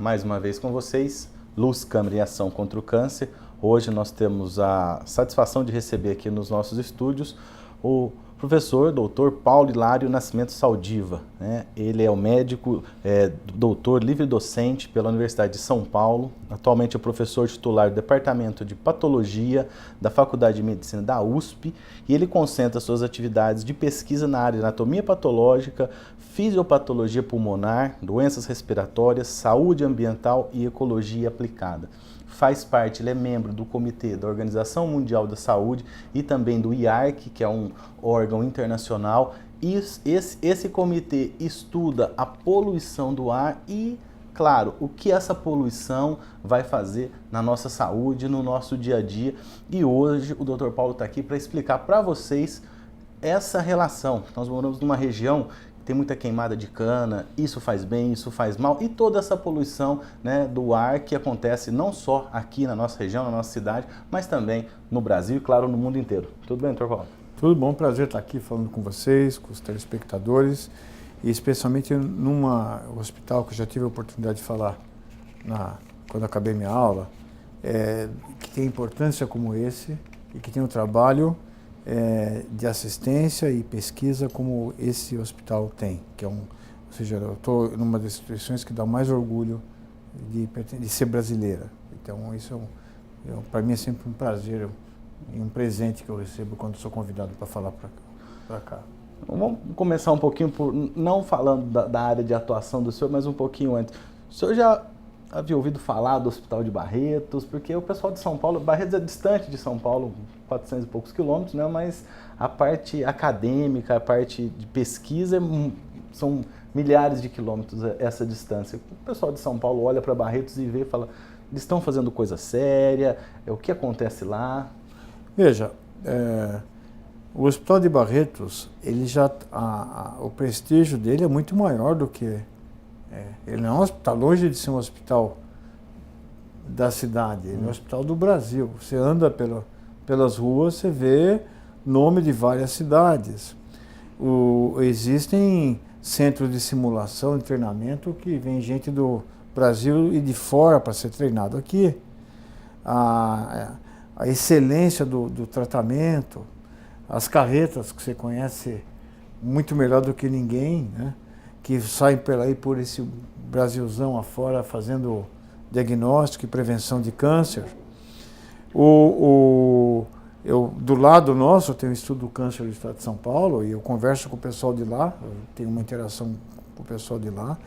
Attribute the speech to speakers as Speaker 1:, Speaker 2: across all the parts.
Speaker 1: mais uma vez com vocês, Luz, Câmara e Ação contra o Câncer. Hoje nós temos a satisfação de receber aqui nos nossos estúdios o professor Dr. Paulo Hilário Nascimento Saldiva, né? Ele é o médico, doutor livre-docente pela Universidade de São Paulo. Atualmente é professor titular do Departamento de Patologia da Faculdade de Medicina da USP e ele concentra suas atividades de pesquisa na área de anatomia patológica, fisiopatologia pulmonar, doenças respiratórias, saúde ambiental e ecologia aplicada. Faz parte, ele é membro do Comitê da Organização Mundial da Saúde e também do IARC, que é um órgão internacional. E esse comitê estuda a poluição do ar e, claro, o que essa poluição vai fazer na nossa saúde, no nosso dia a dia. E hoje o Dr. Paulo está aqui para explicar para vocês essa relação. Nós moramos numa região tem muita queimada de cana, isso faz bem, isso faz mal, e toda essa poluição, né, do ar que acontece não só aqui na nossa região, na nossa cidade, mas também no Brasil e, claro, no mundo inteiro. Tudo bem, doutor Paulo?
Speaker 2: Tudo bom, prazer estar aqui falando com vocês, com os telespectadores, e especialmente num hospital que eu já tive a oportunidade de falar quando acabei minha aula, que tem importância como esse, e que tem um trabalho de assistência e pesquisa como esse hospital tem, que é ou seja, eu estou numa das instituições que dá mais orgulho de ser brasileira. Então isso para mim é sempre um prazer e um presente que eu recebo quando sou convidado para falar para cá.
Speaker 1: Vamos começar um pouquinho não falando da área de atuação do senhor, mas um pouquinho antes. O senhor já havia ouvido falar do Hospital de Barretos, porque o pessoal de São Paulo, Barretos é distante de São Paulo, 400 e poucos quilômetros, né? Mas a parte acadêmica, a parte de pesquisa, são milhares de quilômetros essa distância. O pessoal de São Paulo olha para Barretos e vê e fala, eles estão fazendo coisa séria, o que acontece lá?
Speaker 2: Veja, o Hospital de Barretos, ele o prestígio dele é muito maior do que ele não é um hospital, longe de ser um hospital da cidade, ele é um hospital do Brasil. Você anda pelas ruas, você vê nome de várias cidades. Existem centros de simulação, de treinamento, que vem gente do Brasil e de fora para ser treinado aqui. A excelência do tratamento, as carretas que você conhece muito melhor do que ninguém, né? Que saem por esse Brasilzão afora fazendo diagnóstico e prevenção de câncer. Do lado nosso, eu tenho um estudo do câncer do estado de São Paulo e eu converso com o pessoal de lá, eu tenho uma interação com o pessoal de lá.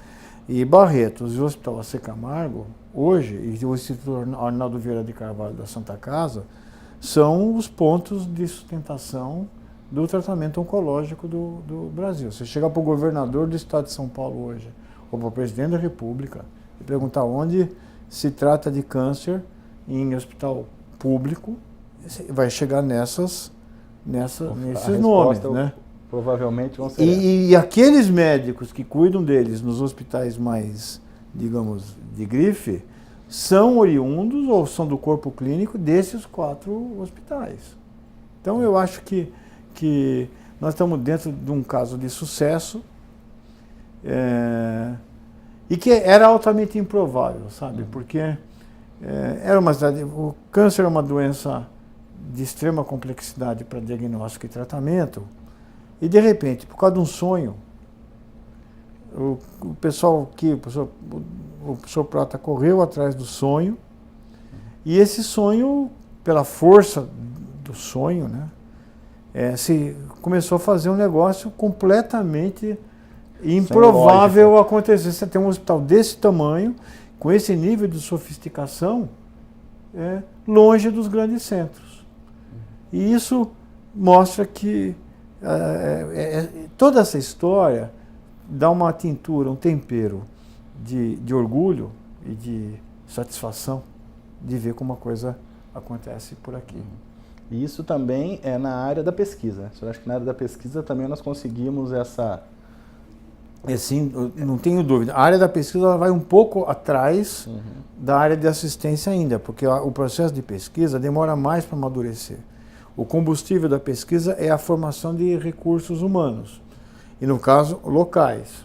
Speaker 2: E Barretos e o Hospital AC Camargo, hoje, e o Instituto Arnaldo Vieira de Carvalho da Santa Casa, são os pontos de sustentação do tratamento oncológico do Brasil. Você chegar para o governador do estado de São Paulo hoje, ou para o presidente da República, e perguntar onde se trata de câncer em hospital público, vai chegar nesses nomes, né?
Speaker 1: Provavelmente vão ser.
Speaker 2: E aqueles médicos que cuidam deles nos hospitais mais, digamos, de grife, são oriundos ou são do corpo clínico desses 4 hospitais. Então eu acho que nós estamos dentro de um caso de sucesso e que era altamente improvável, sabe? Porque o câncer é uma doença de extrema complexidade para diagnóstico e tratamento e, de repente, por causa de um sonho, o professor Prata correu atrás do sonho e esse sonho, pela força do sonho, né? Se começou a fazer um negócio completamente improvável acontecer. Você tem um hospital desse tamanho, com esse nível de sofisticação, longe dos grandes centros. E isso mostra que toda essa história dá uma tintura, um tempero de orgulho e de satisfação de ver como a coisa acontece por aqui.
Speaker 1: E isso também é na área da pesquisa. Eu acho que na área da pesquisa também nós conseguimos essa...
Speaker 2: Sim, não tenho dúvida. A área da pesquisa ela vai um pouco atrás da área de assistência ainda, porque o processo de pesquisa demora mais para amadurecer. O combustível da pesquisa é a formação de recursos humanos, e no caso, locais.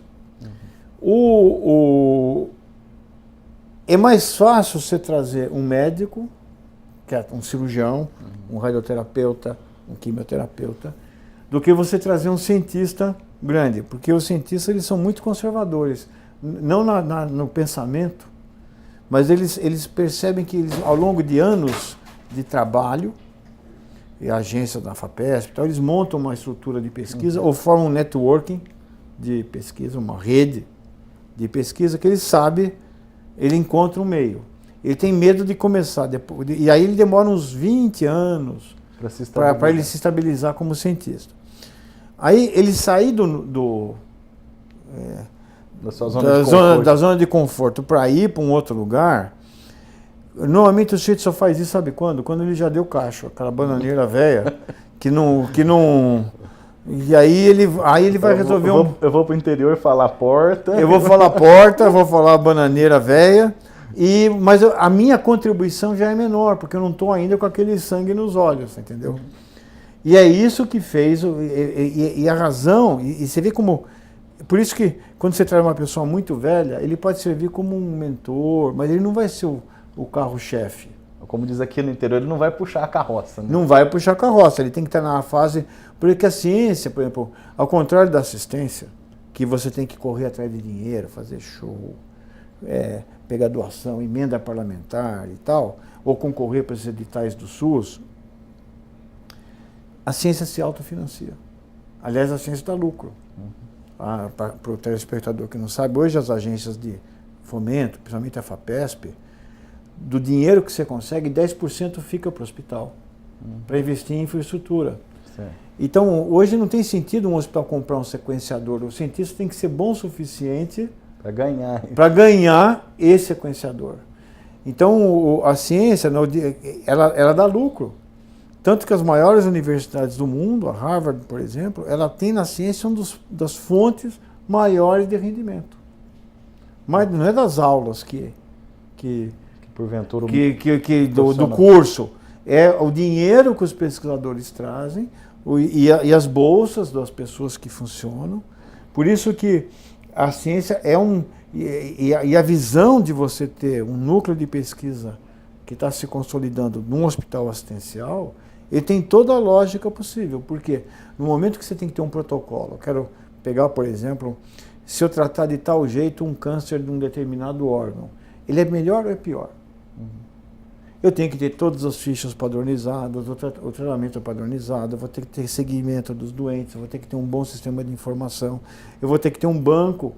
Speaker 2: É mais fácil você trazer um médico, que é um cirurgião, um radioterapeuta, um quimioterapeuta, do que você trazer um cientista grande, porque os cientistas eles são muito conservadores, não no pensamento, mas eles percebem que eles, ao longo de anos de trabalho, e a agência da FAPESP, então eles montam uma estrutura de pesquisa ou formam um networking de pesquisa, uma rede de pesquisa que ele sabe, ele encontra um meio. Ele tem medo de começar, e aí ele demora uns 20 anos para ele se estabilizar como cientista. Aí ele sair da zona de conforto para ir para um outro lugar, normalmente o sujeito só faz isso, sabe quando? Quando ele já deu cacho, aquela bananeira velha, que não... E aí ele vai resolver
Speaker 1: Eu vou para o interior falar porta.
Speaker 2: Eu vou falar porta, vou falar bananeira velha, mas a minha contribuição já é menor, porque eu não estou ainda com aquele sangue nos olhos, entendeu? E é isso que fez, e a razão, e você vê como... Por isso que quando você traz uma pessoa muito velha, ele pode servir como um mentor, mas ele não vai ser o carro-chefe.
Speaker 1: Como diz aqui no interior, ele não vai puxar a carroça. Né?
Speaker 2: Não vai puxar a carroça, ele tem que estar na fase... Porque a ciência, por exemplo, ao contrário da assistência, que você tem que correr atrás de dinheiro, fazer show, pegar doação, emenda parlamentar e tal, ou concorrer para os editais do SUS, a ciência se autofinancia. Aliás, a ciência dá lucro. Para o telespectador que não sabe, hoje as agências de fomento, principalmente a FAPESP, do dinheiro que você consegue, 10% fica para o hospital, para investir em infraestrutura. Certo. Então, hoje não tem sentido um hospital comprar um sequenciador. O cientista tem que ser bom o suficiente para ganhar esse sequenciador. Então, a ciência, ela dá lucro. Tanto que as maiores universidades do mundo, a Harvard, por exemplo, ela tem na ciência uma das fontes maiores de rendimento. Mas não é das aulas
Speaker 1: porventura
Speaker 2: do curso. É o dinheiro que os pesquisadores trazem e as bolsas das pessoas que funcionam. Por isso que a ciência é e a visão de você ter um núcleo de pesquisa que está se consolidando num hospital assistencial, ele tem toda a lógica possível. Porque no momento que você tem que ter um protocolo, eu quero pegar, por exemplo, se eu tratar de tal jeito um câncer de um determinado órgão, ele é melhor ou é pior? Eu tenho que ter todas as fichas padronizadas, o tratamento padronizado, eu vou ter que ter seguimento dos doentes, eu vou ter que ter um bom sistema de informação, eu vou ter que ter um banco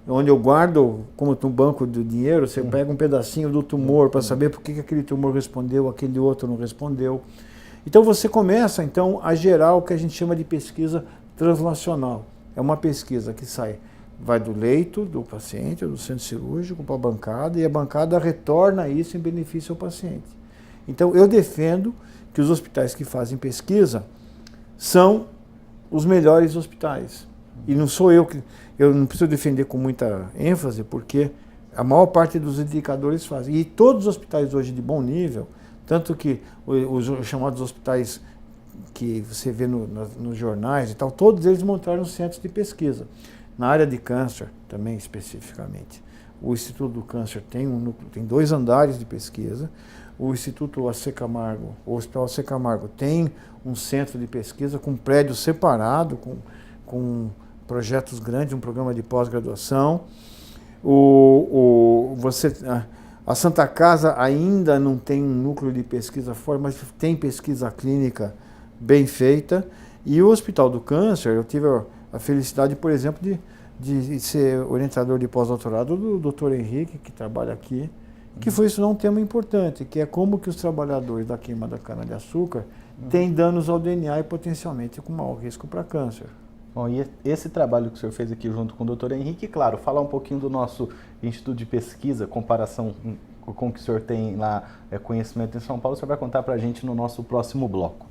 Speaker 2: onde eu guardo, como um banco de dinheiro, você pega um pedacinho do tumor para saber por que aquele tumor respondeu, aquele outro não respondeu. Então você começa então a gerar o que a gente chama de pesquisa translacional. É uma pesquisa que vai do leito do paciente, do centro cirúrgico para a bancada, e a bancada retorna isso em benefício ao paciente. Então, eu defendo que os hospitais que fazem pesquisa são os melhores hospitais. E não sou eu não preciso defender com muita ênfase, porque a maior parte dos indicadores fazem. E todos os hospitais hoje de bom nível, tanto que os chamados hospitais que você vê nos jornais e tal, todos eles montaram centros de pesquisa. Na área de câncer, também especificamente, o Instituto do Câncer tem tem 2 andares de pesquisa. O Instituto AC Camargo, o Hospital AC Camargo, tem um centro de pesquisa com prédio separado, com projetos grandes, um programa de pós-graduação. A Santa Casa ainda não tem um núcleo de pesquisa forte, mas tem pesquisa clínica bem feita. E o Hospital do Câncer, eu tive a felicidade, por exemplo, de ser orientador de pós-doutorado do Dr. Henrique, que trabalha aqui, que foi estudar um tema importante, que é como que os trabalhadores da queima da cana-de-açúcar têm danos ao DNA e potencialmente com maior risco para câncer.
Speaker 1: Bom, e esse trabalho que o senhor fez aqui junto com o Dr. Henrique, claro, falar um pouquinho do nosso Instituto de Pesquisa, comparação com o que o senhor tem lá, conhecimento em São Paulo, o senhor vai contar para a gente no nosso próximo bloco.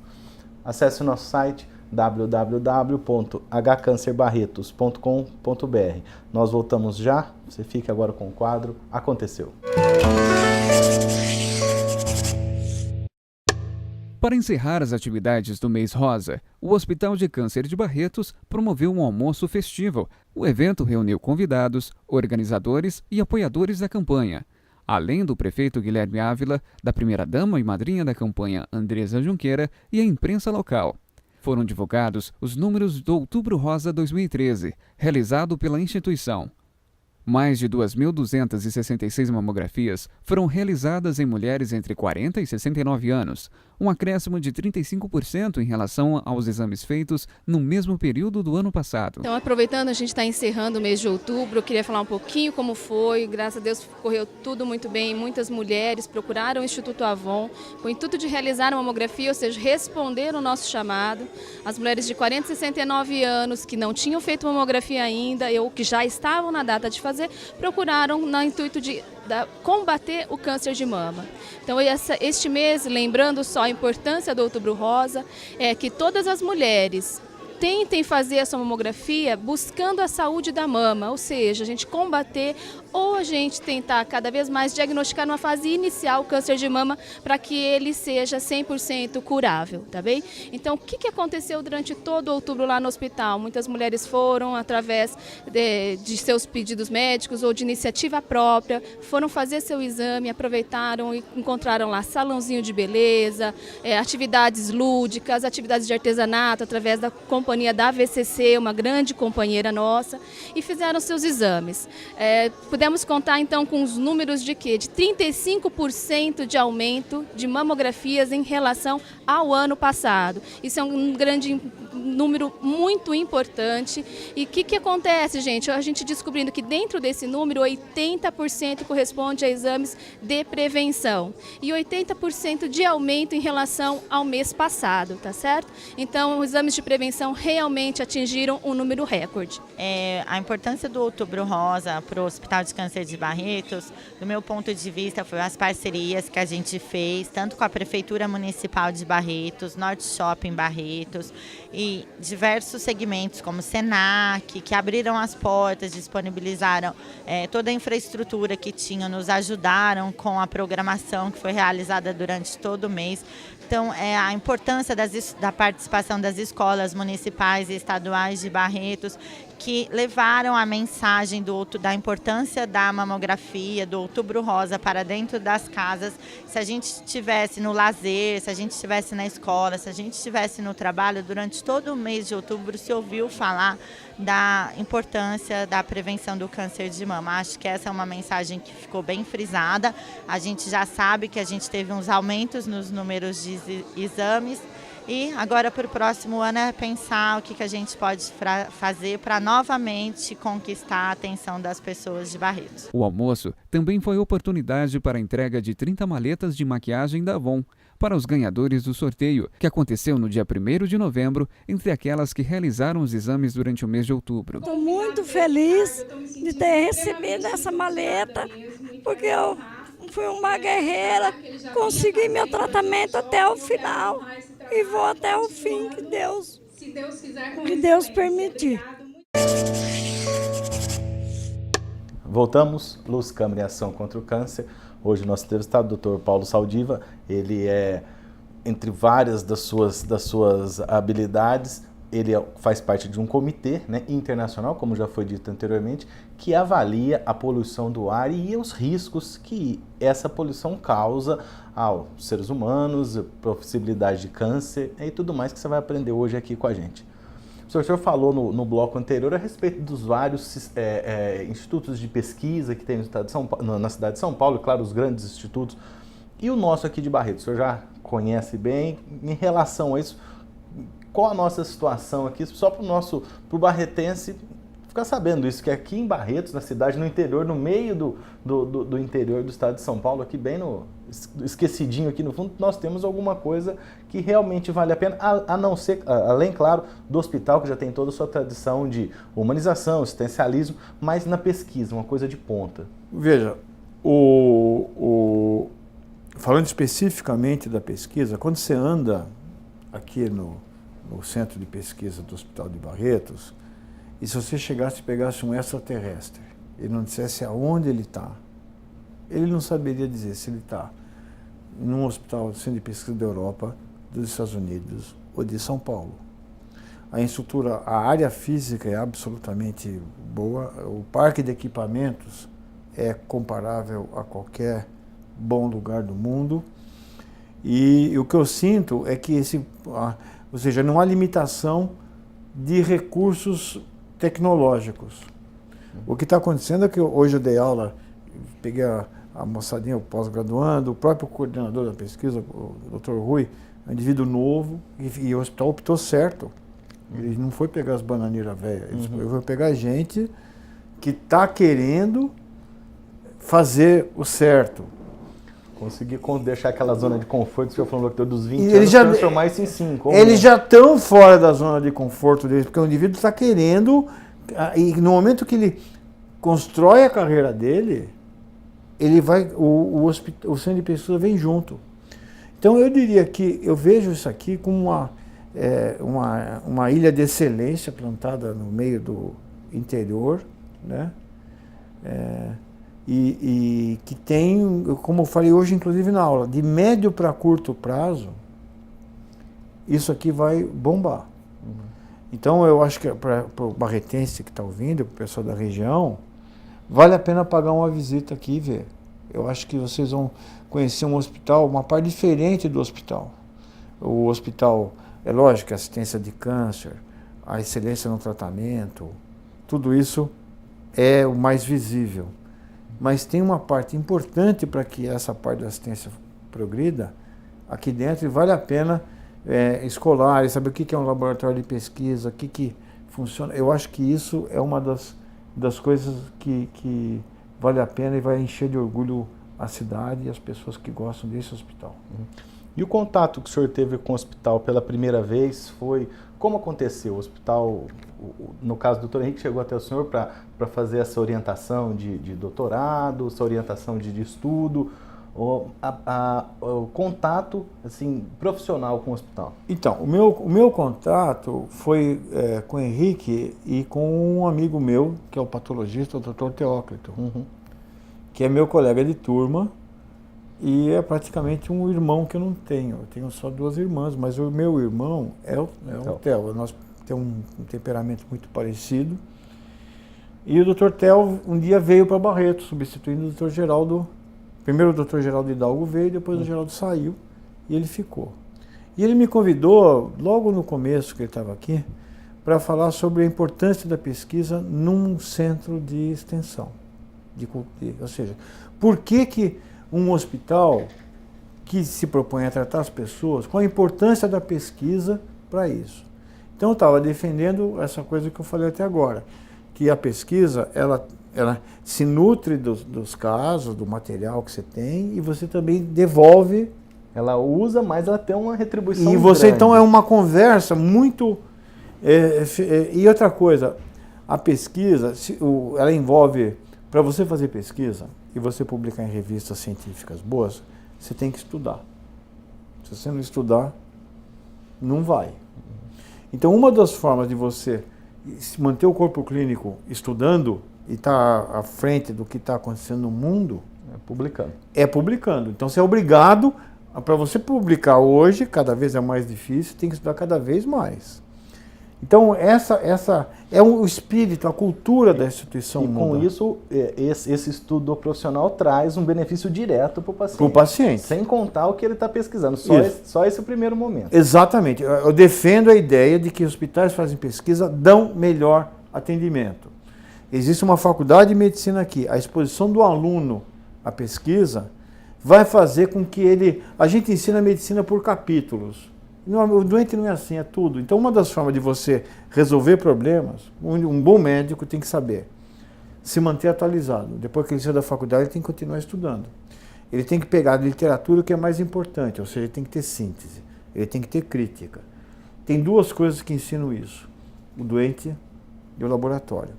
Speaker 1: Acesse o nosso site www.hcancerbarretos.com.br. Nós voltamos já, você fica agora com o quadro Aconteceu.
Speaker 3: Para encerrar as atividades do mês rosa, o Hospital de Câncer de Barretos promoveu um almoço festivo. O evento reuniu convidados, organizadores e apoiadores da campanha. além do prefeito Guilherme Ávila, da primeira-dama e madrinha da campanha Andresa Junqueira e a imprensa local. Foram divulgados os números do Outubro Rosa 2013, realizado pela instituição. Mais de 2.266 mamografias foram realizadas em mulheres entre 40 e 69 anos, um acréscimo de 35% em relação aos exames feitos no mesmo período do ano passado.
Speaker 4: Então, aproveitando, a gente está encerrando o mês de outubro, eu queria falar um pouquinho como foi. Graças a Deus correu tudo muito bem, muitas mulheres procuraram o Instituto Avon com o intuito de realizar uma mamografia, ou seja, responder o nosso chamado. As mulheres de 40 e 69 anos que não tinham feito mamografia ainda ou que já estavam na data de fazer, procuraram no intuito de combater o câncer de mama. Então, este mês, lembrando só a importância do Outubro Rosa, é que todas as mulheres tentem fazer a sua mamografia buscando a saúde da mama, ou seja, a gente combater ou a gente tentar cada vez mais diagnosticar numa fase inicial o câncer de mama para que ele seja 100% curável, tá bem? Então, o que aconteceu durante todo outubro lá no hospital? Muitas mulheres foram, através de seus pedidos médicos ou de iniciativa própria, foram fazer seu exame, aproveitaram e encontraram lá salãozinho de beleza, atividades lúdicas, atividades de artesanato, através da companhia da VCC, uma grande companheira nossa, e fizeram seus exames. Pudemos contar então com os números de quê? De 35% de aumento de mamografias em relação ao ano passado. Isso é um grande número muito importante. E o que acontece, gente? A gente descobrindo que dentro desse número, 80% corresponde a exames de prevenção e 80% de aumento em relação ao mês passado, tá certo? Então, os exames de prevenção realmente atingiram um número recorde.
Speaker 5: A importância do Outubro Rosa para o Hospital de Câncer de Barretos, do meu ponto de vista, foi as parcerias que a gente fez, tanto com a Prefeitura Municipal de Barretos, Norte Shopping Barretos e diversos segmentos como Senac, que abriram as portas, disponibilizaram toda a infraestrutura que tinham, nos ajudaram com a programação que foi realizada durante todo o mês. Então, a importância da participação das escolas municipais e estaduais de Barretos, que levaram a mensagem da importância da mamografia, do Outubro Rosa para dentro das casas. Se a gente estivesse no lazer, se a gente estivesse na escola, se a gente estivesse no trabalho, durante todo o mês de outubro se ouviu falar da importância da prevenção do câncer de mama. Acho que essa é uma mensagem que ficou bem frisada. A gente já sabe que a gente teve uns aumentos nos números de exames, e agora para o próximo ano é pensar o que a gente pode fazer para novamente conquistar a atenção das pessoas de Barretos.
Speaker 3: O almoço também foi oportunidade para a entrega de 30 maletas de maquiagem da Avon para os ganhadores do sorteio, que aconteceu no dia 1º de novembro, entre aquelas que realizaram os exames durante o mês de outubro.
Speaker 6: Estou muito feliz de ter recebido essa maleta, porque eu fui uma guerreira, consegui meu tratamento até o final e vou até o fim, que Deus permitir.
Speaker 1: Voltamos, Luz, Câmara e Ação contra o Câncer. Hoje o nosso entrevistado, Dr. Paulo Saldiva, ele entre várias das suas habilidades, ele faz parte de um comitê, né, internacional, como já foi dito anteriormente, que avalia a poluição do ar e os riscos que essa poluição causa aos seres humanos, possibilidade de câncer e tudo mais que você vai aprender hoje aqui com a gente. O senhor falou no bloco anterior a respeito dos vários institutos de pesquisa que tem no estado de São Paulo, na cidade de São Paulo, e claro, os grandes institutos, e o nosso aqui de Barretos. O senhor já conhece bem. Em relação a isso, qual a nossa situação aqui, só para o barretense ficar sabendo isso, que aqui em Barretos, na cidade, no interior, no meio do interior do estado de São Paulo, aqui bem esquecidinho aqui no fundo, nós temos alguma coisa que realmente vale a pena, a não ser, além, claro, do hospital, que já tem toda a sua tradição de humanização, assistencialismo, mas na pesquisa, uma coisa de ponta.
Speaker 2: Veja, falando especificamente da pesquisa, quando você anda aqui no centro de pesquisa do Hospital de Barretos, e se você chegasse e pegasse um extraterrestre e não dissesse aonde ele está, ele não saberia dizer se ele está num hospital de centro de pesquisa da Europa, dos Estados Unidos ou de São Paulo. A área física é absolutamente boa, o parque de equipamentos é comparável a qualquer bom lugar do mundo. E o que eu sinto é que ou seja, não há limitação de recursos tecnológicos. O que está acontecendo é que hoje eu dei aula, peguei a moçadinha, o pós-graduando, o próprio coordenador da pesquisa, o Dr. Rui, um indivíduo novo, e o hospital optou certo. Ele não foi pegar as bananeiras velhas, ele foi pegar gente que está querendo fazer o certo.
Speaker 1: Conseguir deixar aquela zona de conforto, que o senhor falou que dos 20
Speaker 2: E
Speaker 1: anos, transformar isso em 5.
Speaker 2: Eles já estão fora da zona de conforto deles, porque o indivíduo está querendo, e no momento que ele constrói a carreira dele, ele vai, o centro de pesquisa vem junto. Então eu diria que eu vejo isso aqui como uma ilha de excelência plantada no meio do interior, né? E que tem, como eu falei hoje, inclusive na aula, de médio para curto prazo, isso aqui vai bombar. Então eu acho que para o barretense que está ouvindo, para o pessoal da região, vale a pena pagar uma visita aqui e ver. Eu acho que vocês vão conhecer um hospital, uma parte diferente do hospital. O hospital, é lógico, a assistência de câncer, a excelência no tratamento, tudo isso é o mais visível. Mas tem uma parte importante para que essa parte da assistência progrida aqui dentro, e vale a pena escolar, saber o que é um laboratório de pesquisa, o que funciona. Eu acho que isso é uma das coisas que vale a pena e vai encher de orgulho a cidade e as pessoas que gostam desse hospital.
Speaker 1: E o contato que o senhor teve com o hospital pela primeira vez foi... Como aconteceu? O hospital, no caso do Dr. Henrique, chegou até o senhor para fazer essa orientação de doutorado, essa orientação de estudo, o contato assim, profissional com o hospital? Então,
Speaker 2: o meu contato foi com o Henrique e com um amigo meu, que é o patologista, o Dr. Teócrito, que é meu colega de turma e é praticamente um irmão que eu não tenho. Eu tenho só 2 irmãs, mas o meu irmão é o Theo. Nós temos um temperamento muito parecido. E o Dr. Theo um dia veio para Barreto, substituindo o Dr. Geraldo. Primeiro o Dr. Geraldo Hidalgo veio, depois o Geraldo saiu e ele ficou. E ele me convidou, logo no começo que ele estava aqui, para falar sobre a importância da pesquisa num centro de extensão. Ou seja, por que um hospital que se propõe a tratar as pessoas, qual a importância da pesquisa para isso? Então eu estava defendendo essa coisa que eu falei até agora, que a pesquisa, ela se nutre dos casos, do material que você tem, e você também devolve.
Speaker 1: Ela usa, mas ela tem uma retribuição
Speaker 2: E você
Speaker 1: grande.
Speaker 2: Então é uma conversa muito... e outra coisa, a pesquisa, ela envolve... Para você fazer pesquisa e você publicar em revistas científicas boas, você tem que estudar. Se você não estudar, não vai. Então, uma das formas de você manter o corpo clínico estudando e estar à frente do que está acontecendo no mundo... É publicando. Então, você é obrigado, para você publicar hoje, cada vez é mais difícil, tem que estudar cada vez mais. Então, essa é o espírito, a cultura da instituição.
Speaker 1: E com isso, esse estudo profissional traz um benefício direto para o paciente.
Speaker 2: Para o paciente.
Speaker 1: Sem contar o que ele está pesquisando, só esse primeiro momento.
Speaker 2: Exatamente. Eu defendo a ideia de que hospitais fazem pesquisa dão melhor atendimento. Existe uma faculdade de medicina aqui. A exposição do aluno à pesquisa vai fazer com que a gente ensina a medicina por capítulos. O doente não é assim, é tudo. Então, uma das formas de você resolver problemas, um bom médico tem que saber se manter atualizado. Depois que ele saiu da faculdade, ele tem que continuar estudando. Ele tem que pegar a literatura, o que é mais importante, ou seja, ele tem que ter síntese, ele tem que ter crítica. Tem 2 coisas que ensinam isso, o doente e o laboratório,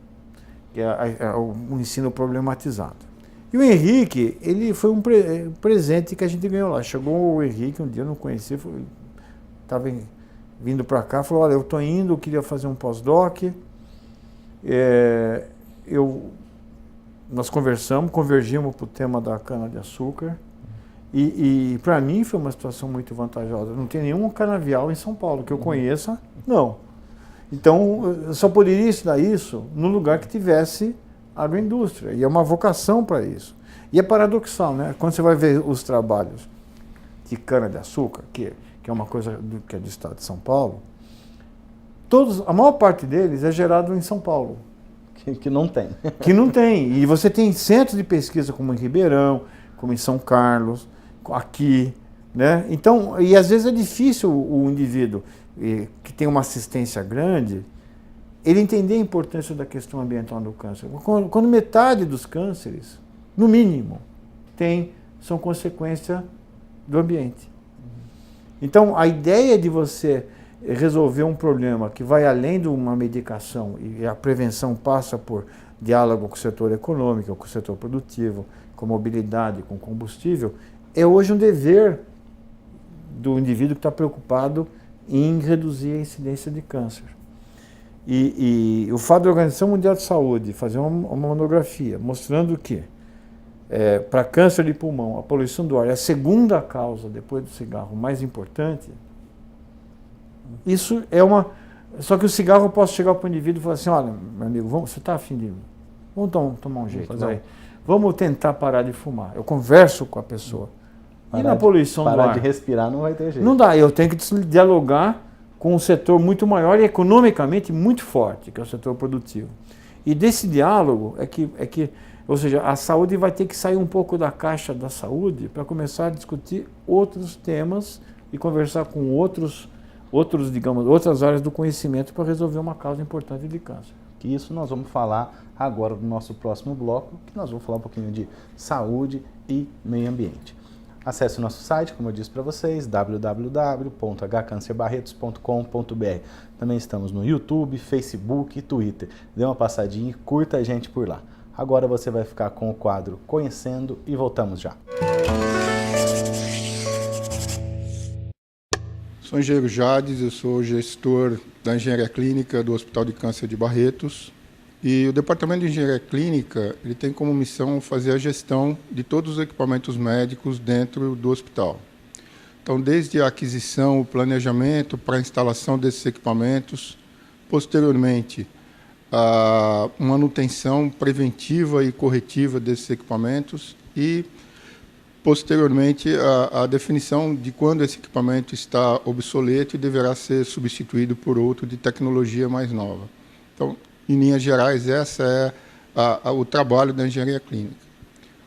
Speaker 2: que é o ensino problematizado. E o Henrique, ele foi um presente que a gente ganhou lá. Chegou o Henrique, um dia eu não conhecia, estava vindo para cá, falou, olha, eu estou indo, eu queria fazer um pós-doc. Nós convergimos para o tema da cana-de-açúcar. E para mim foi uma situação muito vantajosa. Não tem nenhum canavial em São Paulo que eu conheça, não. Então, eu só poderia estudar isso no lugar que tivesse agroindústria, e é uma vocação para isso. E é paradoxal, né? Quando você vai ver os trabalhos de cana-de-açúcar, que é uma coisa que é do estado de São Paulo, a maior parte deles é gerado em São Paulo.
Speaker 1: Que não tem.
Speaker 2: Que não tem. E você tem centros de pesquisa como em Ribeirão, como em São Carlos, aqui, né? Então, e às vezes é difícil o indivíduo que tem uma assistência grande, ele entender a importância da questão ambiental do câncer. Quando metade dos cânceres, no mínimo, são consequência do ambiente. Então, a ideia de você resolver um problema que vai além de uma medicação, e a prevenção passa por diálogo com o setor econômico, com o setor produtivo, com mobilidade, com combustível, é hoje um dever do indivíduo que está preocupado em reduzir a incidência de câncer. E o fato da Organização Mundial de Saúde fazer uma monografia mostrando que para câncer de pulmão a poluição do ar é a segunda causa, depois do cigarro, mais importante, isso é uma... Só que o cigarro eu posso chegar para o indivíduo e falar assim, olha, meu amigo, você está afim de... Vamos tomar um jeito, vai. Vamos tentar parar de fumar. Eu converso com a pessoa. E na poluição do ar?
Speaker 1: Parar de respirar não vai ter jeito.
Speaker 2: Não dá, eu tenho que dialogar com um setor muito maior e economicamente muito forte, que é o setor produtivo. E desse diálogo ou seja, a saúde vai ter que sair um pouco da caixa da saúde para começar a discutir outros temas e conversar com outras áreas do conhecimento para resolver uma causa importante de câncer.
Speaker 1: Que isso nós vamos falar agora no nosso próximo bloco, que nós vamos falar um pouquinho de saúde e meio ambiente. Acesse o nosso site, como eu disse para vocês, www.hcancerbarretos.com.br. Também estamos no YouTube, Facebook e Twitter. Dê uma passadinha e curta a gente por lá. Agora você vai ficar com o quadro Conhecendo e voltamos já.
Speaker 7: Sou engenheiro Jades, eu sou gestor da Engenharia Clínica do Hospital de Câncer de Barretos. E o Departamento de Engenharia Clínica ele tem como missão fazer a gestão de todos os equipamentos médicos dentro do hospital. Então, desde a aquisição, o planejamento para a instalação desses equipamentos, posteriormente, a manutenção preventiva e corretiva desses equipamentos e, posteriormente, a definição de quando esse equipamento está obsoleto e deverá ser substituído por outro de tecnologia mais nova. Então, em linhas gerais, esse é o trabalho da engenharia clínica.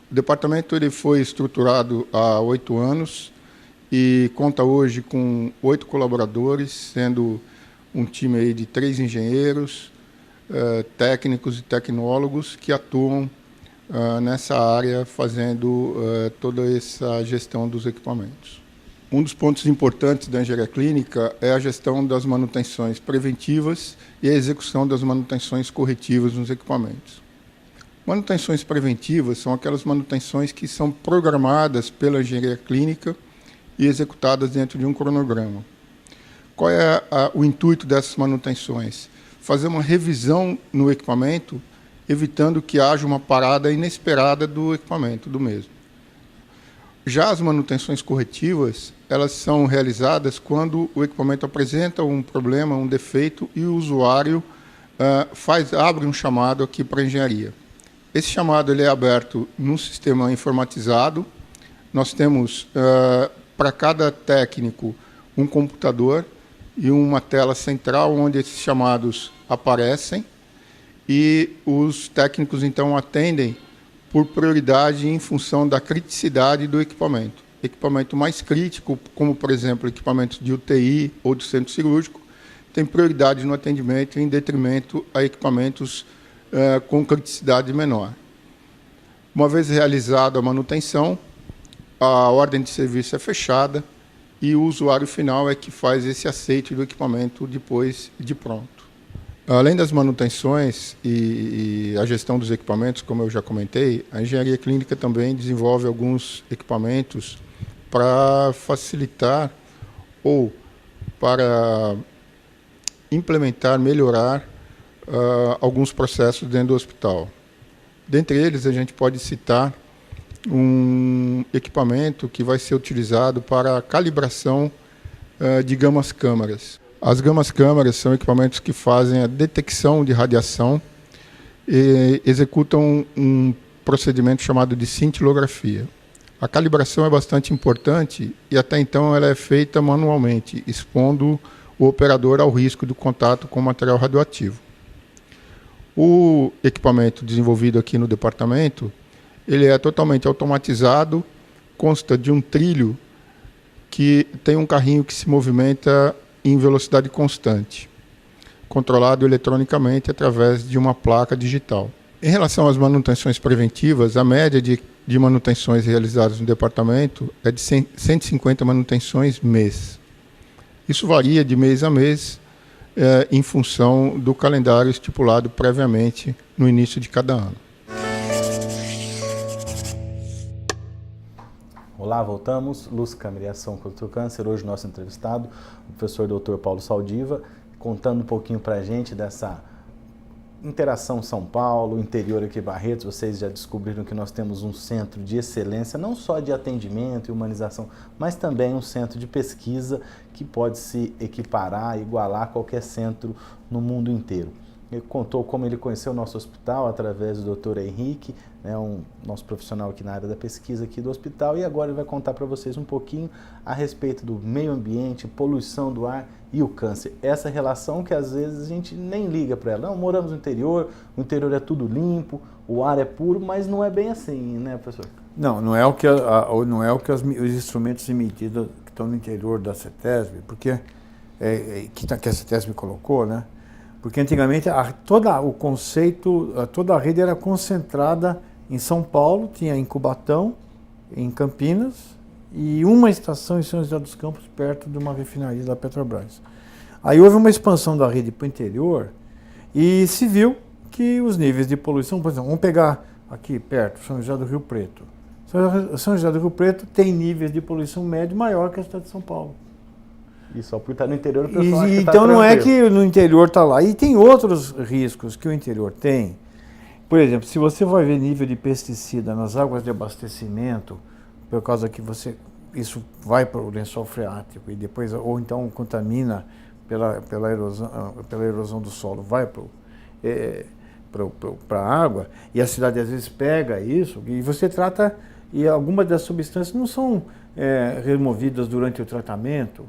Speaker 7: O departamento ele foi estruturado há 8 anos e conta hoje com 8 colaboradores, sendo um time aí de 3 engenheiros, técnicos e tecnólogos que atuam nessa área, fazendo toda essa gestão dos equipamentos. Um dos pontos importantes da engenharia clínica é a gestão das manutenções preventivas e a execução das manutenções corretivas nos equipamentos. Manutenções preventivas são aquelas manutenções que são programadas pela engenharia clínica e executadas dentro de um cronograma. Qual é o intuito dessas manutenções? Fazer uma revisão no equipamento, evitando que haja uma parada inesperada do equipamento, do mesmo. Já as manutenções corretivas, elas são realizadas quando o equipamento apresenta um problema, um defeito, e o usuário abre um chamado aqui para a engenharia. Esse chamado ele é aberto num sistema informatizado. Nós temos, para cada técnico, um computador e uma tela central onde esses chamados aparecem, e os técnicos, então, atendem por prioridade em função da criticidade do equipamento. Equipamento mais crítico, como, por exemplo, equipamentos de UTI ou de centro cirúrgico, tem prioridade no atendimento em detrimento a equipamentos com criticidade menor. Uma vez realizada a manutenção, a ordem de serviço é fechada e o usuário final é que faz esse aceite do equipamento depois de pronto. Além das manutenções e a gestão dos equipamentos, como eu já comentei, a engenharia clínica também desenvolve alguns equipamentos para facilitar ou para implementar, melhorar alguns processos dentro do hospital. Dentre eles, a gente pode citar um equipamento que vai ser utilizado para a calibração de gamas-câmaras. As gamas-câmaras são equipamentos que fazem a detecção de radiação executam um procedimento chamado de cintilografia. A calibração é bastante importante e até então ela é feita manualmente, expondo o operador ao risco do contato com material radioativo. O equipamento desenvolvido aqui no departamento, ele é totalmente automatizado, consta de um trilho que tem um carrinho que se movimenta em velocidade constante, controlado eletronicamente através de uma placa digital. Em relação às manutenções preventivas, a média de manutenções realizadas no departamento é de 150 manutenções mês. Isso varia de mês a mês, em função do calendário estipulado previamente no início de cada ano.
Speaker 1: Olá, voltamos. Luz, Câmara e Ação contra o Câncer. Hoje nosso entrevistado, o professor Dr. Paulo Saldiva, contando um pouquinho para a gente dessa interação São Paulo, interior aqui Barretos. Vocês já descobriram que nós temos um centro de excelência, não só de atendimento e humanização, mas também um centro de pesquisa que pode se equiparar, igualar a qualquer centro no mundo inteiro. Ele contou como ele conheceu o nosso hospital através do Dr. Henrique, né, nosso profissional aqui na área da pesquisa aqui do hospital, e agora ele vai contar para vocês um pouquinho a respeito do meio ambiente, poluição do ar e o câncer. Essa relação que às vezes a gente nem liga para ela. Não, moramos no interior, o interior é tudo limpo, o ar é puro, mas não é bem assim, né, professor?
Speaker 2: Não é o que, os instrumentos de medida que estão no interior da CETESB, porque que a CETESB colocou, né? Porque antigamente todo o conceito, toda a rede era concentrada em São Paulo, tinha em Cubatão, em Campinas e uma estação em São José dos Campos, perto de uma refinaria da Petrobras. Aí houve uma expansão da rede para o interior e se viu que os níveis de poluição, por exemplo, vamos pegar aqui perto, São José do Rio Preto. São José do Rio Preto tem níveis de poluição médio maior que a cidade de São Paulo.
Speaker 1: E só por estar no interior o pessoal acha que
Speaker 2: então não é que no interior está lá. E tem outros riscos que o interior tem. Por exemplo, se você vai ver nível de pesticida nas águas de abastecimento, por causa que isso vai para o lençol freático e depois, ou então contamina pela erosão do solo, vai para a água, e a cidade às vezes pega isso, e você trata, e algumas das substâncias não são removidas durante o tratamento.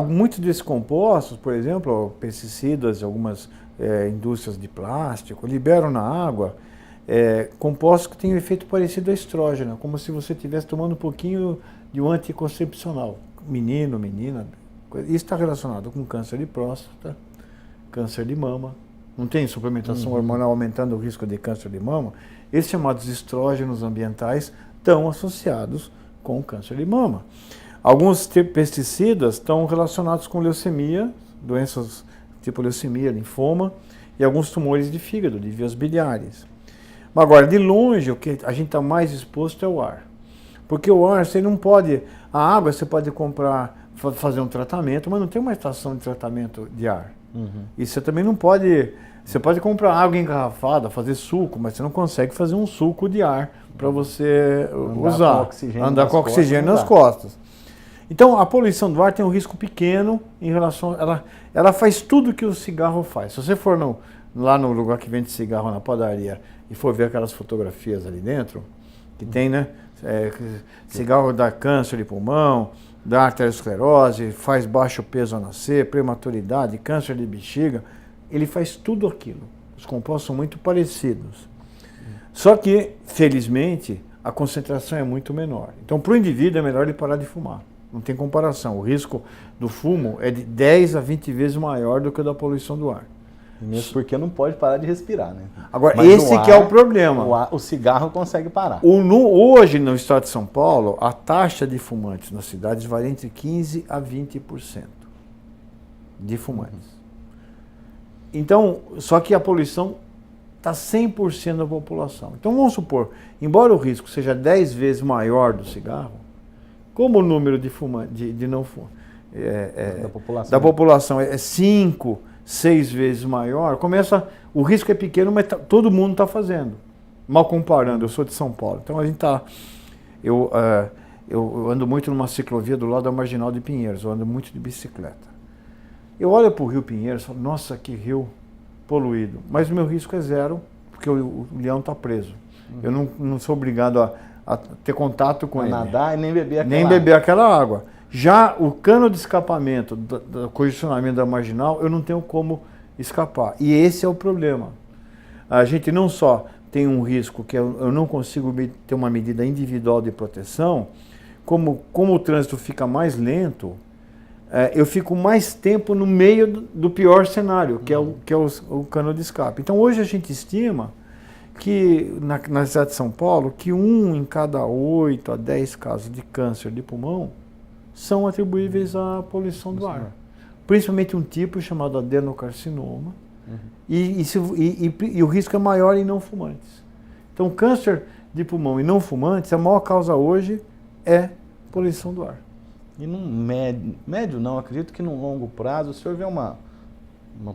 Speaker 2: Muitos desses compostos, por exemplo, pesticidas, algumas indústrias de plástico, liberam na água compostos que têm um efeito parecido a estrógeno, como se você estivesse tomando um pouquinho de um anticoncepcional. Menino, menina, isso está relacionado com câncer de próstata, câncer de mama. Não tem suplementação hormonal aumentando o risco de câncer de mama? Esses chamados estrógenos ambientais estão associados com o câncer de mama. Alguns pesticidas estão relacionados com leucemia, doenças tipo leucemia, linfoma, e alguns tumores de fígado, de vias biliares. Mas agora, de longe, o que a gente está mais exposto é o ar. Porque o ar, você não pode... A água você pode comprar, fazer um tratamento, mas não tem uma estação de tratamento de ar. E você também não pode... Você pode comprar água engarrafada, fazer suco, mas você não consegue fazer um suco de ar para você usar. Andar com oxigênio nas costas. Então, a poluição do ar tem um risco pequeno em relação... Ela faz tudo que o cigarro faz. Se você for lá no lugar que vende cigarro na padaria e for ver aquelas fotografias ali dentro, que tem, né? Cigarro dá câncer de pulmão, dá arteriosclerose, faz baixo peso ao nascer, prematuridade, câncer de bexiga. Ele faz tudo aquilo. Os compostos são muito parecidos. Só que, felizmente, a concentração é muito menor. Então, para o indivíduo é melhor ele parar de fumar. Não tem comparação. O risco do fumo é de 10 a 20 vezes maior do que o da poluição do ar.
Speaker 1: Mesmo porque não pode parar de respirar, né?
Speaker 2: Agora, mas esse que é o problema.
Speaker 1: O cigarro consegue parar.
Speaker 2: Hoje, no estado de São Paulo, a taxa de fumantes nas cidades varia entre 15% a 20% de fumantes. Então, só que a poluição está 100% da população. Então, vamos supor, embora o risco seja 10 vezes maior do cigarro, como o número de fumantes, de não fumantes, da população é 5, 6 vezes maior, o risco é pequeno, mas todo mundo está fazendo. Mal comparando, eu sou de São Paulo, então a gente está... Eu ando muito numa ciclovia do lado da Marginal de Pinheiros, eu ando muito de bicicleta. Eu olho para o Rio Pinheiros e falo, nossa, que rio poluído. Mas o meu risco é zero, porque o leão está preso. Eu não sou obrigado a ter contato com ele.
Speaker 1: Nadar e nem beber aquela
Speaker 2: Nem beber aquela água. Já o cano de escapamento do congestionamento da marginal, eu não tenho como escapar. E esse é o problema. A gente não só tem um risco que eu não consigo ter uma medida individual de proteção, como o trânsito fica mais lento, eu fico mais tempo no meio do pior cenário, que é o cano de escape. Então hoje a gente estima que na cidade de São Paulo, que 1 em cada 8 a 10 casos de câncer de pulmão são atribuíveis à poluição do ar. Principalmente um tipo chamado adenocarcinoma. E o risco é maior em não fumantes. Então, câncer de pulmão em não fumantes, a maior causa hoje é poluição do ar.
Speaker 1: E num médio não, acredito que num longo prazo, o senhor vê uma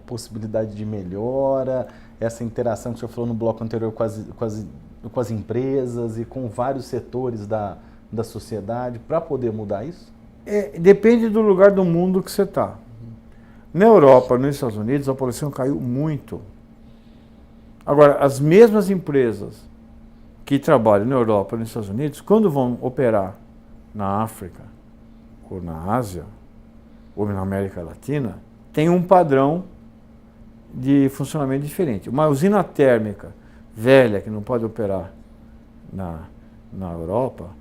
Speaker 1: possibilidade de melhora, essa interação que o senhor falou no bloco anterior com as empresas e com vários setores da sociedade, para poder mudar isso?
Speaker 2: Depende do lugar do mundo que você está. Na Europa, nos Estados Unidos, a poluição caiu muito. Agora, as mesmas empresas que trabalham na Europa e nos Estados Unidos, quando vão operar na África, ou na Ásia, ou na América Latina, tem um padrão de funcionamento diferente. Uma usina térmica velha, que não pode operar na Europa,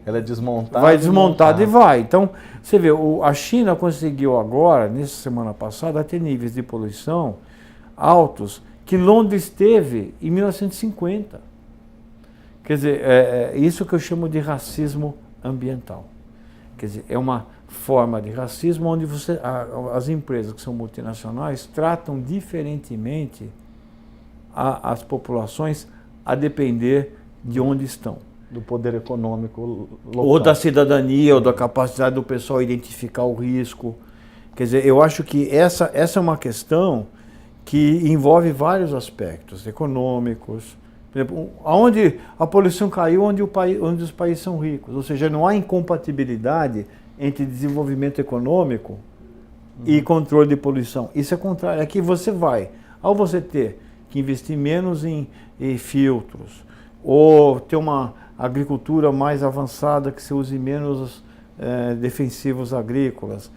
Speaker 1: ela é desmontada.
Speaker 2: Vai desmontada e vai. Então, você vê, a China conseguiu agora, nessa semana passada, ter níveis de poluição altos que Londres teve em 1950. Quer dizer, isso que eu chamo de racismo ambiental. Quer dizer, é uma forma de racismo onde as empresas que são multinacionais tratam diferentemente as populações a depender de onde estão.
Speaker 1: Do poder econômico local.
Speaker 2: Ou da cidadania, ou da capacidade do pessoal identificar o risco. Quer dizer, eu acho que essa é uma questão que envolve vários aspectos econômicos. Por exemplo, aonde a poluição caiu, onde os países são ricos. Ou seja, não há incompatibilidade entre desenvolvimento econômico e controle de poluição. Isso é contrário. Aqui você vai, ao você ter que investir menos em filtros, ou ter uma agricultura mais avançada, que se use menos defensivos agrícolas.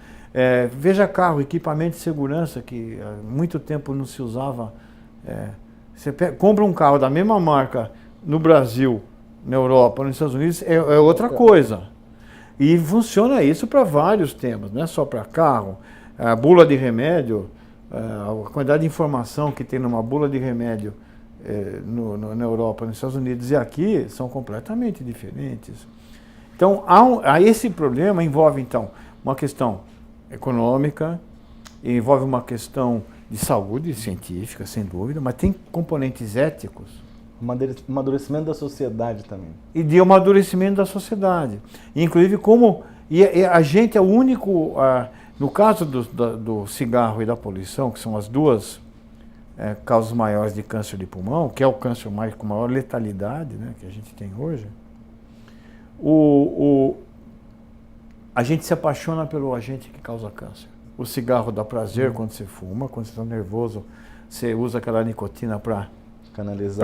Speaker 2: Veja carro, equipamento de segurança, que há muito tempo não se usava. Você compra um carro da mesma marca no Brasil, na Europa, nos Estados Unidos, é outra coisa. E funciona isso para vários temas, não é só para carro. A bula de remédio, a quantidade de informação que tem numa bula de remédio na Europa, nos Estados Unidos e aqui são completamente diferentes. Então, esse problema envolve, então, uma questão econômica, envolve uma questão de saúde científica, sem dúvida, mas tem componentes éticos.
Speaker 1: Amadurecimento da sociedade também.
Speaker 2: E de amadurecimento da sociedade. Inclusive, a gente é o único, no caso do cigarro e da poluição, que são as duas causas maiores de câncer de pulmão, que é o câncer com maior letalidade, né, que a gente tem hoje, a gente se apaixona pelo agente que causa câncer. O cigarro dá prazer quando você fuma, quando você está nervoso, você usa aquela nicotina para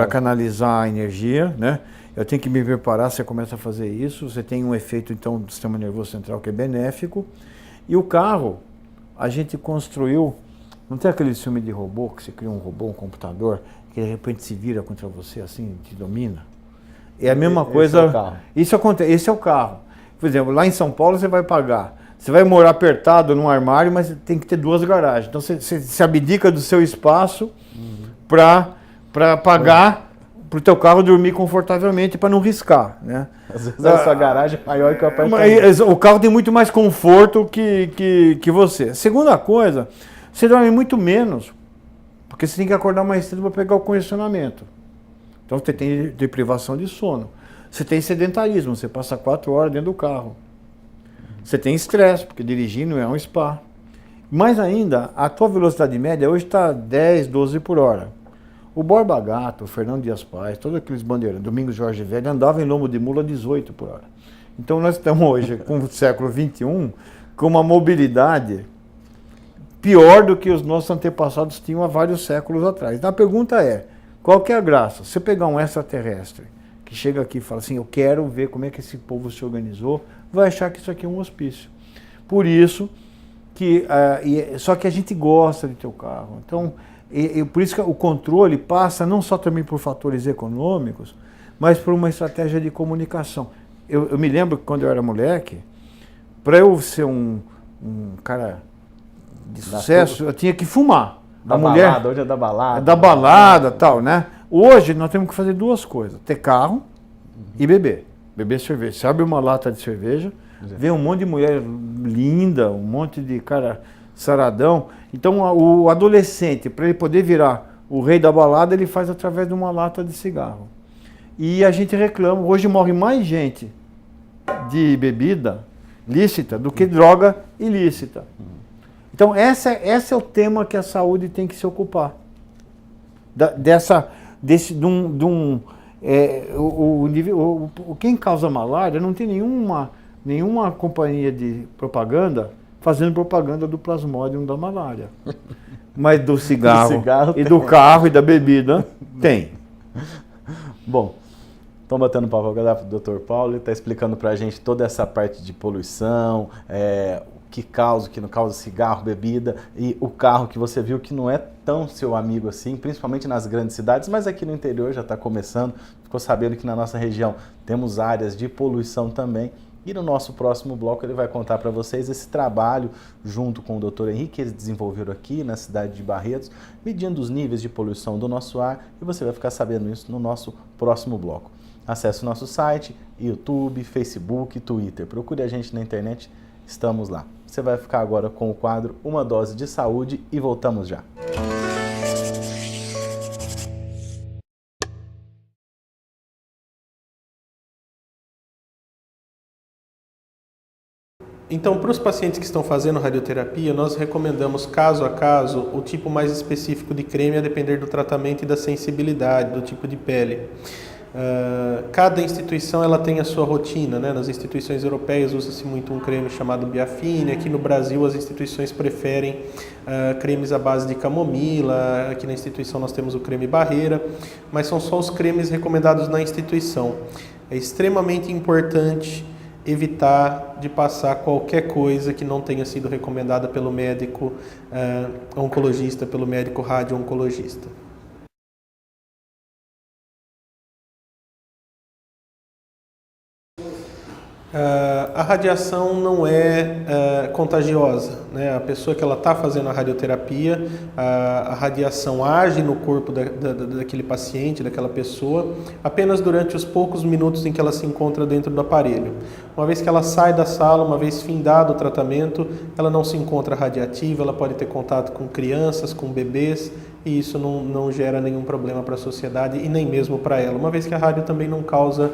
Speaker 2: canalizar a energia, né? Eu tenho que me preparar, você começa a fazer isso, você tem um efeito, então, do sistema nervoso central que é benéfico. E o carro, a gente construiu, não tem aquele filme de robô, que você cria um robô, um computador, que de repente se vira contra você, assim, te domina? É a mesma coisa.
Speaker 1: Esse é o carro.
Speaker 2: Isso acontece, esse é o carro. Por exemplo, lá em São Paulo você vai pagar. Você vai morar apertado num armário, mas tem que ter 2 garagens. Então você se abdica do seu espaço para pagar para o teu carro dormir confortavelmente, para não riscar, né?
Speaker 1: Às vezes a sua garagem é maior que o apartamento.
Speaker 2: O carro tem muito mais conforto que você. Segunda coisa, você dorme muito menos, porque você tem que acordar mais cedo para pegar o congestionamento. Então você tem deprivação de sono. Você tem sedentarismo, você passa 4 horas dentro do carro. Você tem estresse, porque dirigir não é um spa. Mais ainda, a tua velocidade média hoje está 10, 12 por hora. O Borba Gato, o Fernando Dias Pais, todos aqueles bandeirantes, Domingos Jorge Velho, andavam em lombo de mula 18 por hora. Então nós estamos hoje, com o século XXI, com uma mobilidade pior do que os nossos antepassados tinham há vários séculos atrás. Então a pergunta é, qual que é a graça? Se você pegar um extraterrestre que chega aqui e fala assim, eu quero ver como é que esse povo se organizou, vai achar que isso aqui é um hospício. Por isso que, só que a gente gosta de ter o carro. Então, por isso que o controle passa não só também por fatores econômicos, mas por uma estratégia de comunicação. Eu me lembro que quando eu era moleque, para eu ser um cara de sucesso, eu tinha que fumar.
Speaker 1: Da balada, hoje é da balada.
Speaker 2: Da balada e tal, né? Hoje nós temos que fazer duas coisas, ter carro e beber. Beber cerveja. Você abre uma lata de cerveja, vê um monte de mulher linda, um monte de cara saradão. Então o adolescente, para ele poder virar o rei da balada, ele faz através de uma lata de cigarro. E a gente reclama, hoje morre mais gente de bebida lícita do que droga ilícita. Então esse é o tema que a saúde tem que se ocupar. Quem causa malária não tem nenhuma companhia de propaganda fazendo propaganda do plasmodium da malária. Mas do cigarro e do carro e da bebida tem.
Speaker 1: Bom, estão batendo papo agora com o Dr. Paulo, ele está explicando para a gente toda essa parte de poluição, o que não causa cigarro, bebida, e o carro que você viu que não é tão seu amigo assim, principalmente nas grandes cidades, mas aqui no interior já está começando, ficou sabendo que na nossa região temos áreas de poluição também, e no nosso próximo bloco ele vai contar para vocês esse trabalho junto com o Dr. Henrique, que eles desenvolveram aqui na cidade de Barretos, medindo os níveis de poluição do nosso ar, e você vai ficar sabendo isso no nosso próximo bloco. Acesse o nosso site, YouTube, Facebook, Twitter. Procure a gente na internet, estamos lá. Você vai ficar agora com o quadro Uma Dose de Saúde e voltamos já.
Speaker 8: Então, para os pacientes que estão fazendo radioterapia, nós recomendamos caso a caso o tipo mais específico de creme a depender do tratamento e da sensibilidade, do tipo de pele. Cada instituição ela tem a sua rotina, né? Nas instituições europeias usa-se muito um creme chamado Biafine, aqui no Brasil as instituições preferem cremes à base de camomila, aqui na instituição nós temos o creme Barreira, mas são só os cremes recomendados na instituição. É extremamente importante evitar de passar qualquer coisa que não tenha sido recomendada pelo médico oncologista, pelo médico radio-oncologista. A radiação não é contagiosa, né? A pessoa que ela está fazendo a radioterapia, a radiação age no corpo daquele paciente, daquela pessoa, apenas durante os poucos minutos em que ela se encontra dentro do aparelho. Uma vez que ela sai da sala, uma vez findado o tratamento, ela não se encontra radiativa, ela pode ter contato com crianças, com bebês, e isso não gera nenhum problema para a sociedade e nem mesmo para ela, uma vez que a rádio também não causa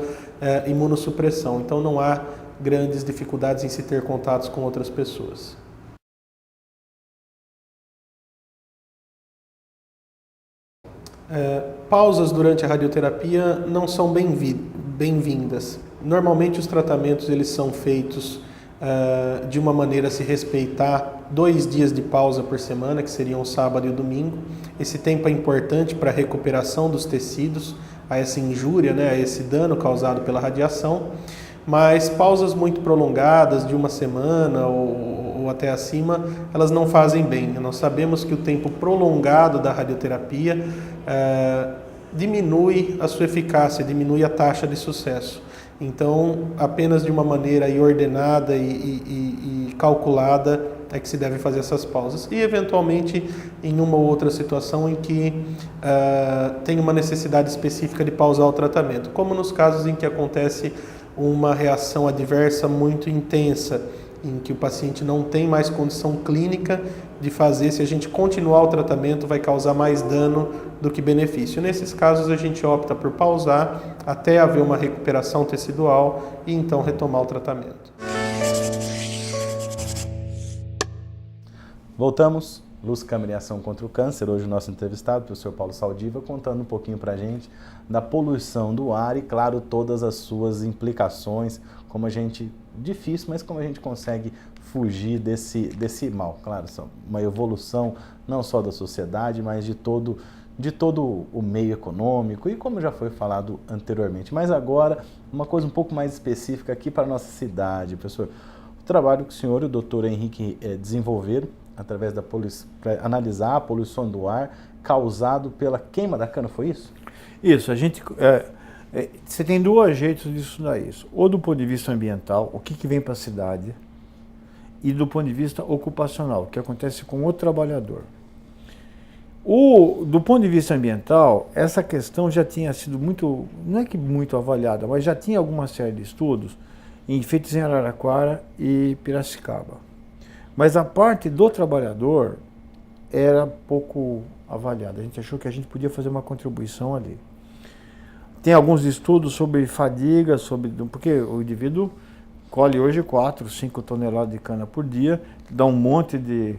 Speaker 8: imunossupressão, então não há grandes dificuldades em se ter contatos com outras pessoas. Pausas durante a radioterapia não são bem-vindas. Normalmente os tratamentos eles são feitos de uma maneira a se respeitar 2 dias de pausa por semana, que seriam o sábado e o domingo. Esse tempo é importante para a recuperação dos tecidos, a essa injúria, né, a esse dano causado pela radiação, mas pausas muito prolongadas, de uma semana ou até acima, elas não fazem bem. Nós sabemos que o tempo prolongado da radioterapia diminui a sua eficácia, diminui a taxa de sucesso. Então, apenas de uma maneira ordenada e calculada é que se deve fazer essas pausas. E, eventualmente, em uma ou outra situação em que tem uma necessidade específica de pausar o tratamento, como nos casos em que acontece uma reação adversa muito intensa, em que o paciente não tem mais condição clínica de fazer, se a gente continuar o tratamento vai causar mais dano do que benefício. Nesses casos a gente opta por pausar até haver uma recuperação tecidual e então retomar o tratamento.
Speaker 1: Voltamos Luz, Câmara e Ação contra o Câncer. Hoje o nosso entrevistado, o professor Paulo Saldiva, contando um pouquinho para a gente da poluição do ar e, claro, todas as suas implicações, como a gente, difícil, mas como a gente consegue fugir desse mal. Claro, uma evolução não só da sociedade, mas de todo o meio econômico e como já foi falado anteriormente. Mas agora, uma coisa um pouco mais específica aqui para a nossa cidade, professor. O trabalho que o senhor e o doutor Henrique desenvolveram através da para analisar a poluição do ar causado pela queima da cana, foi isso?
Speaker 2: Isso, a gente... você tem dois jeitos de estudar isso. Ou do ponto de vista ambiental, o que vem para a cidade, e do ponto de vista ocupacional, o que acontece com o trabalhador. Do ponto de vista ambiental, essa questão já tinha sido não é que muito avaliada, mas já tinha alguma série de estudos feitos em Araraquara e Piracicaba. Mas a parte do trabalhador era pouco avaliada. A gente achou que a gente podia fazer uma contribuição ali. Tem alguns estudos sobre fadiga, porque o indivíduo colhe hoje 4, 5 toneladas de cana por dia, dá um monte de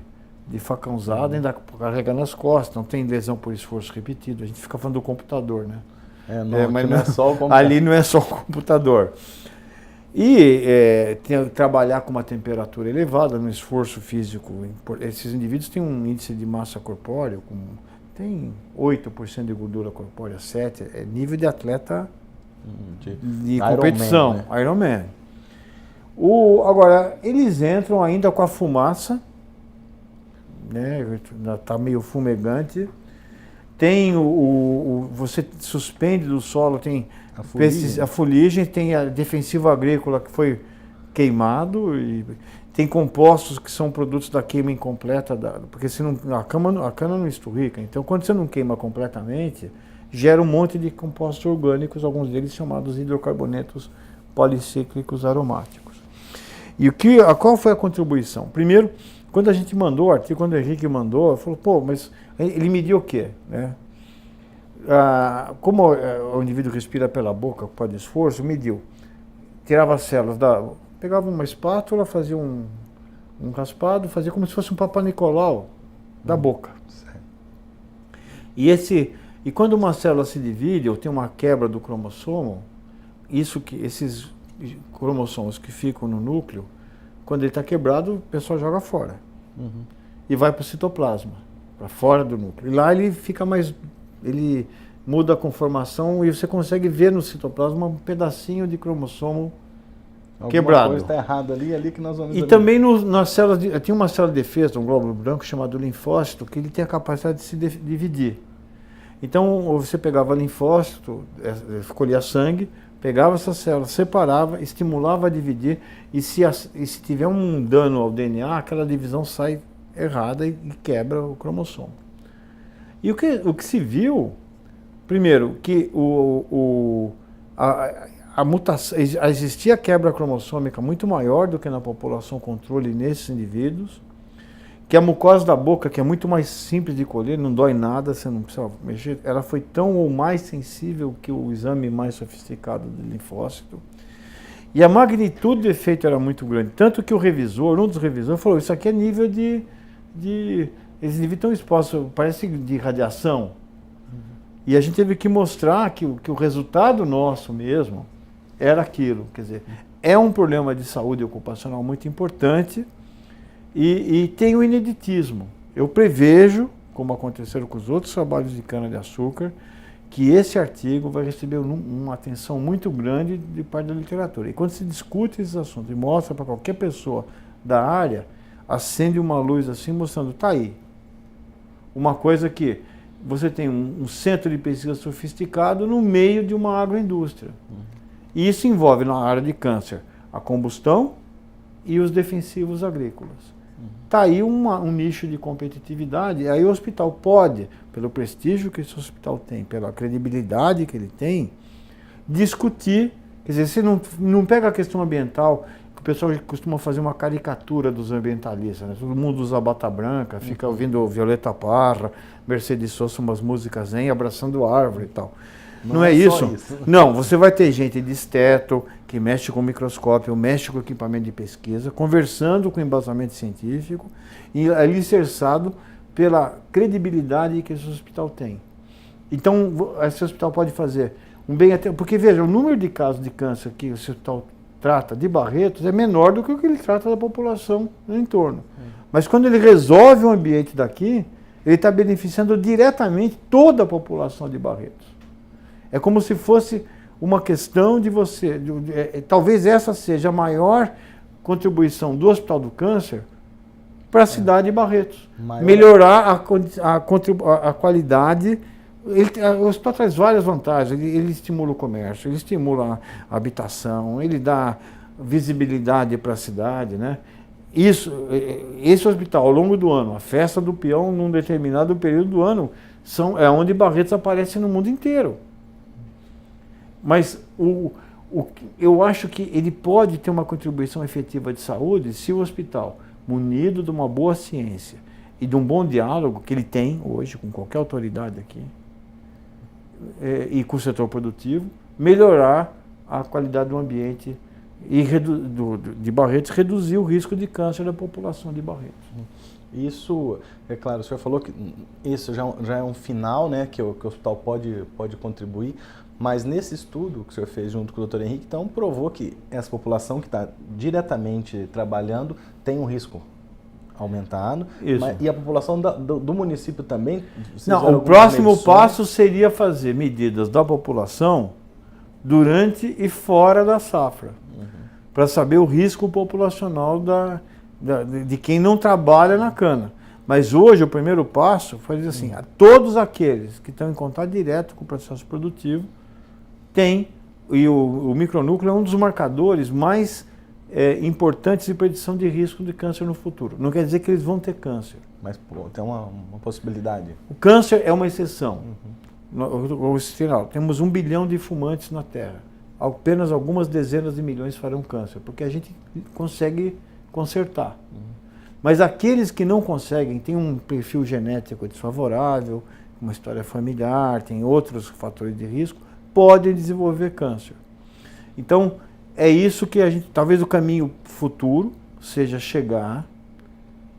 Speaker 2: facãozada, ainda carrega nas costas, não tem lesão por esforço repetido. A gente fica falando do computador, né?
Speaker 1: Mas não é só o computador.
Speaker 2: Ali não é só o computador. E trabalhar com uma temperatura elevada, no esforço físico. Esses indivíduos têm um índice de massa corpórea, tem 8% de gordura corpórea, 7%, é nível de atleta de competição, Ironman. Agora, eles entram ainda com a fumaça, né? Está meio fumegante. Tem você suspende do solo, tem a fuligem, tem a defensivo agrícola que foi queimado, e tem compostos que são produtos da queima incompleta, porque a cana não esturrica. Então, quando você não queima completamente, gera um monte de compostos orgânicos, alguns deles chamados hidrocarbonetos policíclicos aromáticos. E qual foi a contribuição? Primeiro, quando a gente mandou o artigo, quando o Henrique mandou, falou, mas ele mediu o quê? Né? Como o indivíduo respira pela boca, pode esforço, mediu. Tirava as células, pegava uma espátula, fazia um raspado, fazia como se fosse um Papa Nicolau da boca. E quando uma célula se divide, ou tem uma quebra do cromossomo, esses cromossomos que ficam no núcleo, quando ele está quebrado, o pessoal joga fora. E vai para o citoplasma, para fora do núcleo. E lá ele fica ele muda a conformação e você consegue ver no citoplasma um pedacinho de cromossomo quebrado.
Speaker 1: Alguma coisa está errada ali que nós vamos
Speaker 2: ver. E também nas células, tinha uma célula de defesa, um glóbulo branco chamado linfócito, que ele tem a capacidade de se dividir. Então você pegava linfócito, colhia sangue, pegava essa célula, separava, estimulava a dividir, e se tiver um dano ao DNA, aquela divisão sai errada e quebra o cromossomo. E o que se viu, primeiro, que a mutação, existia quebra cromossômica muito maior do que na população controle nesses indivíduos, que a mucosa da boca, que é muito mais simples de colher, não dói nada, você não precisa mexer, ela foi tão ou mais sensível que o exame mais sofisticado de linfócito. E a magnitude do efeito era muito grande, tanto que um dos revisores falou, isso aqui é nível de eles estão expostos, parece de radiação. E a gente teve que mostrar que o resultado nosso mesmo era aquilo. Quer dizer, é um problema de saúde ocupacional muito importante e tem o ineditismo. Eu prevejo, como aconteceu com os outros trabalhos de cana-de-açúcar, que esse artigo vai receber uma atenção muito grande de parte da literatura. E quando se discute esses assuntos e mostra para qualquer pessoa da área, acende uma luz assim mostrando, está aí. Uma coisa que você tem um centro de pesquisa sofisticado no meio de uma agroindústria. E isso envolve na área de câncer a combustão e os defensivos agrícolas. Está aí um nicho de competitividade. Aí o hospital pode, pelo prestígio que esse hospital tem, pela credibilidade que ele tem, discutir. Quer dizer, você não pega a questão ambiental, que o pessoal costuma fazer uma caricatura dos ambientalistas, né? Todo mundo usa bata branca, fica ouvindo Violeta Parra, Mercedes Sosa, umas músicas zen, abraçando árvore e tal. Não é isso? Não, você vai ter gente de esteto, que mexe com microscópio, mexe com equipamento de pesquisa, conversando com embasamento científico e alicerçado pela credibilidade que esse hospital tem. Então, esse hospital pode fazer um bem até... Porque, veja, o número de casos de câncer que esse hospital trata de Barretos é menor do que o que ele trata da população no entorno. Mas quando ele resolve o ambiente daqui, ele está beneficiando diretamente toda a população de Barretos. É como se fosse uma questão de você... talvez essa seja a maior contribuição do Hospital do Câncer para a cidade de Barretos. Melhorar a qualidade. O hospital traz várias vantagens. Ele estimula o comércio, ele estimula a habitação, ele dá visibilidade para a cidade, né? Esse hospital, ao longo do ano, a festa do peão, num determinado período do ano, é onde Barretos aparece no mundo inteiro. Mas eu acho que ele pode ter uma contribuição efetiva de saúde se o hospital, munido de uma boa ciência e de um bom diálogo, que ele tem hoje com qualquer autoridade aqui, e com o setor produtivo, melhorar a qualidade do ambiente e de Barretos, reduzir o risco de câncer da população de Barretos.
Speaker 1: Isso, é claro, o senhor falou que isso já é um final, né, que o hospital pode contribuir, mas nesse estudo que o senhor fez junto com o Dr. Henrique, então provou que essa população que está diretamente trabalhando tem um risco aumentado, e a população do município também?
Speaker 2: Não, o próximo passo seria fazer medidas da população durante e fora da safra, para saber o risco populacional de quem não trabalha na cana. Mas hoje o primeiro passo foi dizer assim, a todos aqueles que estão em contato direto com o processo produtivo, e o micronúcleo é um dos marcadores mais importantes de predição de risco de câncer no futuro. Não quer dizer que eles vão ter câncer.
Speaker 1: Mas tem uma possibilidade.
Speaker 2: O câncer é uma exceção. Temos 1 bilhão de fumantes na Terra. Apenas algumas dezenas de milhões farão câncer, porque a gente consegue consertar. Mas aqueles que não conseguem, têm um perfil genético desfavorável, uma história familiar, tem outros fatores de risco, podem desenvolver câncer. Então, é isso que talvez o caminho futuro seja chegar,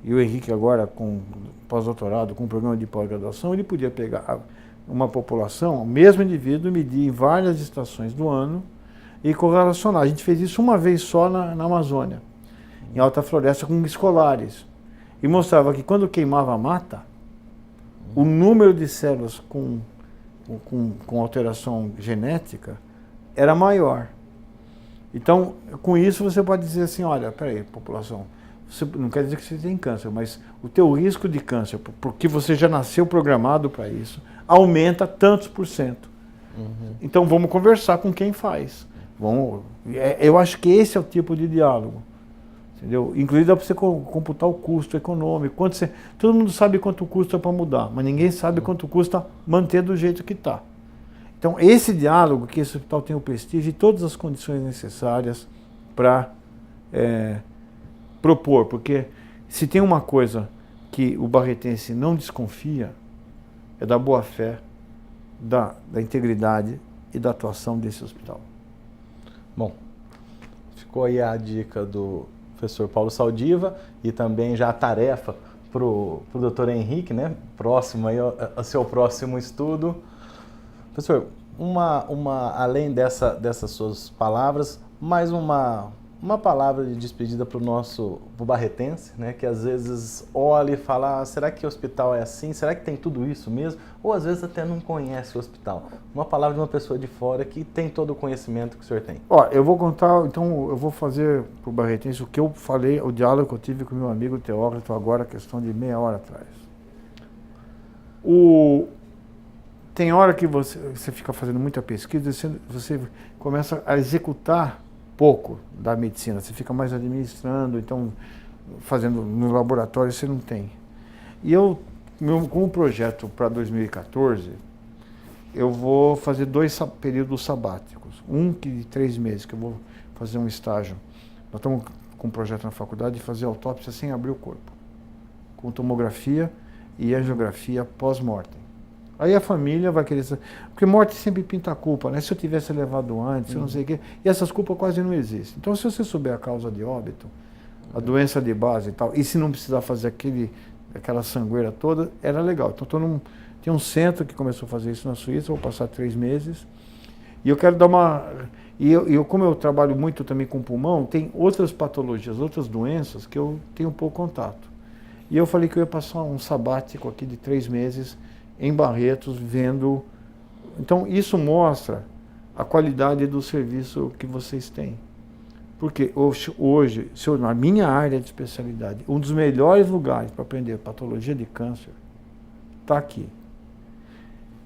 Speaker 2: e o Henrique agora com pós-doutorado, com um programa de pós-graduação, ele podia pegar uma população, o mesmo indivíduo, medir em várias estações do ano e correlacionar. A gente fez isso uma vez só na Amazônia, em alta floresta, com escolares, e mostrava que quando queimava a mata, o número de células com alteração genética era maior. Então, com isso você pode dizer assim, olha, peraí, população, você não quer dizer que você tem câncer, mas o teu risco de câncer, porque você já nasceu programado para isso, aumenta tantos %. Então vamos conversar com quem faz. Eu acho que esse é o tipo de diálogo. Entendeu? Inclusive dá para você computar o custo econômico. Todo mundo sabe quanto custa para mudar, mas ninguém sabe quanto custa manter do jeito que está. Então, esse diálogo, que esse hospital tem o prestígio e todas as condições necessárias para propor, porque se tem uma coisa que o barretense não desconfia, é da boa-fé, da integridade e da atuação desse hospital.
Speaker 1: Bom, ficou aí a dica do professor Paulo Saldiva e também já a tarefa para o Dr. Henrique, né? Próximo aí ao seu próximo estudo. Professor, além dessas suas palavras, mais uma palavra de despedida para o barretense, né, que às vezes olha e fala, será que o hospital é assim? Será que tem tudo isso mesmo? Ou às vezes até não conhece o hospital. Uma palavra de uma pessoa de fora que tem todo o conhecimento que o senhor tem.
Speaker 2: Eu vou contar, então eu vou fazer para o barretense o que eu falei, o diálogo que eu tive com o meu amigo Teócrito agora, questão de meia hora atrás. Tem hora que você fica fazendo muita pesquisa, você começa a executar pouco da medicina, você fica mais administrando, então fazendo no laboratório você não tem. E com o projeto para 2014, eu vou fazer 2 períodos sabáticos, de 3 meses, que eu vou fazer um estágio. Nós estamos com um projeto na faculdade de fazer autópsia sem abrir o corpo, com tomografia e angiografia pós-mortem. Aí a família vai querer saber, porque morte sempre pinta a culpa, né? Se eu tivesse levado antes, eu não sei o quê, e essas culpas quase não existem. Então, se você souber a causa de óbito, a doença de base e tal, e se não precisar fazer aquele aquela sangueira toda, era legal. Então tem um centro que começou a fazer isso na Suíça, vou passar 3 meses. E eu quero dar uma... como eu trabalho muito também com pulmão, tem outras patologias, outras doenças que eu tenho pouco contato. E eu falei que eu ia passar um sabático aqui de 3 meses em Barretos, vendo... Então isso mostra a qualidade do serviço que vocês têm. Porque hoje, na minha área de especialidade, um dos melhores lugares para aprender patologia de câncer está aqui.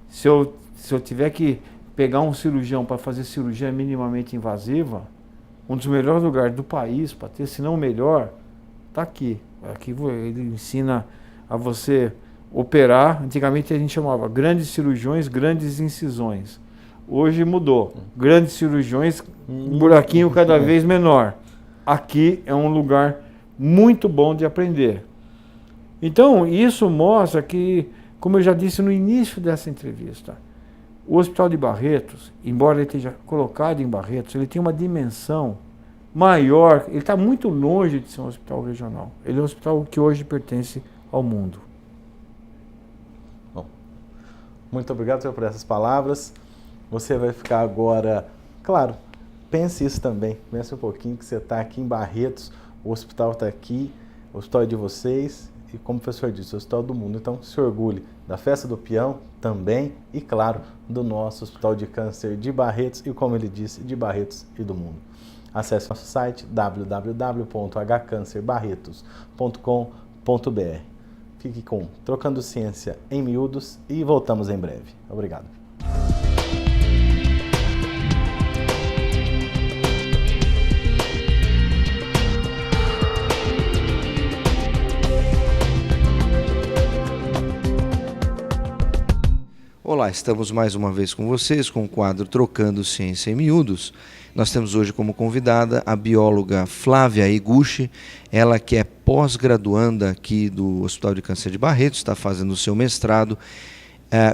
Speaker 2: Se eu tiver que pegar um cirurgião para fazer cirurgia minimamente invasiva, um dos melhores lugares do país para ter, se não o melhor, está aqui. Aqui ele ensina a você operar. Antigamente a gente chamava grandes cirurgiões, grandes incisões. Hoje mudou. Grandes cirurgiões, um buraquinho cada vez menor. Aqui é um lugar muito bom de aprender. Então, isso mostra que, como eu já disse no início dessa entrevista, o Hospital de Barretos, embora ele esteja colocado em Barretos, ele tem uma dimensão maior, ele está muito longe de ser um hospital regional. Ele é um hospital que hoje pertence ao mundo.
Speaker 1: Bom, muito obrigado por essas palavras. Você vai ficar agora, claro, pense isso também, pense um pouquinho que você está aqui em Barretos, o hospital está aqui, o hospital é de vocês e, como o professor disse, o hospital do mundo. Então, se orgulhe da Festa do Peão também e, claro, do nosso Hospital de Câncer de Barretos e, como ele disse, de Barretos e do mundo. Acesse nosso site www.hcancerbarretos.com.br. Fique com Trocando Ciência em Miúdos e voltamos em breve. Obrigado.
Speaker 9: Olá, estamos mais uma vez com vocês com o quadro Trocando Ciência em Miúdos. Nós temos hoje como convidada a bióloga Flávia Iguchi, ela que é pós-graduanda aqui do Hospital de Câncer de Barretos, está fazendo o seu mestrado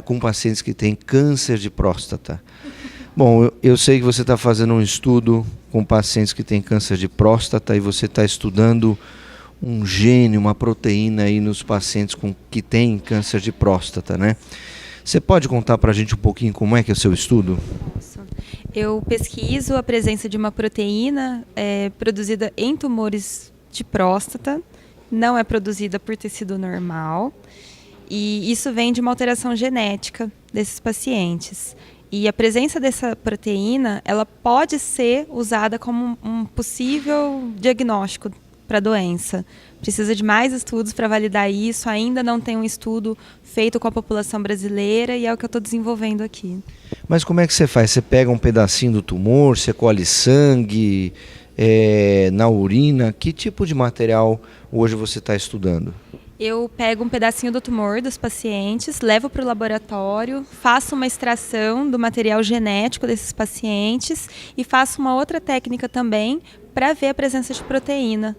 Speaker 9: com pacientes que têm câncer de próstata. Bom, eu sei que você está fazendo um estudo com pacientes que têm câncer de próstata e você está estudando um gene, uma proteína aí nos pacientes que têm câncer de próstata, né? Você pode contar para a gente um pouquinho como é que é o seu estudo?
Speaker 10: Eu pesquiso a presença de uma proteína produzida em tumores de próstata, não é produzida por tecido normal, e isso vem de uma alteração genética desses pacientes. E a presença dessa proteína, ela pode ser usada como um possível diagnóstico para a doença. Precisa de mais estudos para validar isso, ainda não tem um estudo feito com a população brasileira e é o que eu estou desenvolvendo aqui.
Speaker 9: Mas como é que você faz? Você pega um pedacinho do tumor, você colhe sangue, na urina? Que tipo de material hoje você está estudando?
Speaker 10: Eu pego um pedacinho do tumor dos pacientes, levo para o laboratório, faço uma extração do material genético desses pacientes e faço uma outra técnica também para ver a presença de proteína.